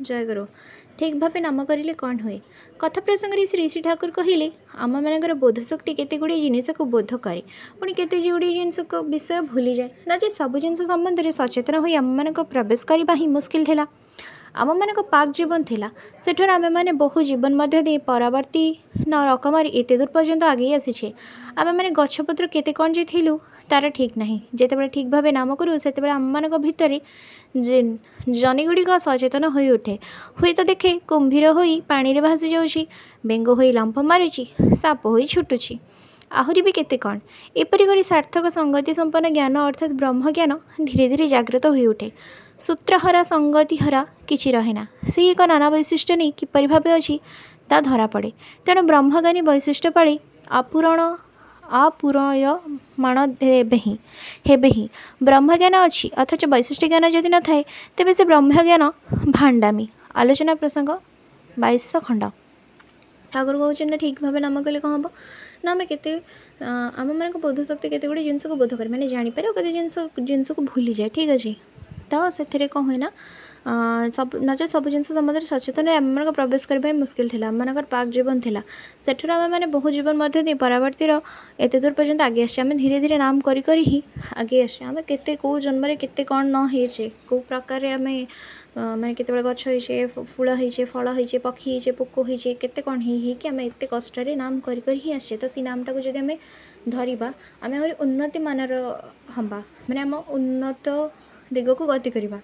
जय गुरु। ठीक भाव नाम करें कौन हुए कथा प्रसंग में श्री श्री ठाकुर कहले आम मान बोध शक्ति केते गुड़े जिनिस को बोध करे पुणी केते गुड़े जिनिस को विषय भूली जाए ना जे सब जिन संबंध में सचेतन हो आम मान प्रवेश करने ही मुस्किल थिला। आम मान पाक जीवन थिला सेठर आमे माने बहु जीवन मध्य दे परावर्ती न रकमार एते दूर पर्यंत आगे आसीछे। आमे माने गछपत्र केते कौन जे थिलु तार ठीक नहीं जेतेबेले ठीक भाव नाम करूँ से आम मान भितर जनिगुड़िक सचेतन हो उठे हुए तो देखे कुंभीर होई पानी रे भासी जाउछि बेंग होई लंफ मारुछि साप होई छुटुछि आहुरी भी केते कौन एपरी करी सार्थक संगति संपन्न ज्ञान अर्थात ब्रह्म ज्ञान धीरे धीरे जागृत हो उठे। सूत्रहरा संगतिहरा किछि रहेना से एक नाना वैशिष्ट नहीं किपरि भावे अछि ता धरा पड़े। तेणु ब्रह्मज्ञानी वैशिष्ट पाड़ी आपूरणयमाण हेबे ही ब्रह्मज्ञान अच्छी अथच वैशिष्ट ज्ञान जदि न थाए तेबे से ब्रह्मज्ञान भांडामी। आलोचना प्रसंग 22 खंड। ठाकुर कहते ठीक भाव नाम कले कौन हम ना आम के आम मान बोध शक्ति केते गुड़े जिनस को बोध कर मैंने जापर केते जिनस को भूली जाए ठीक अच्छे तो से कौन हुए ना सब नचे सब जिन संबंध में सचेतन आम प्रवेश करने मुस्किल थी आम पाक जीवन थी सेठर आम मैंने बहु जीवन मध्य परावर्ती एत दूर पर्यंत आगे आम धीरे धीरे नाम करी ही आगे आम के कौ जन्म केते कौन न होचे कौ प्रकार आम माने केते गछ होइछे फूल होइछे फल होइछे पक्षी होइछे पोक होइछे केते कौन कि आम एत कष्ट नाम करी ही आसे तो सी नामटा को जब आम धरवा आम उन्नति मानर हवा माने आम उन्नत दिग को गति करवा।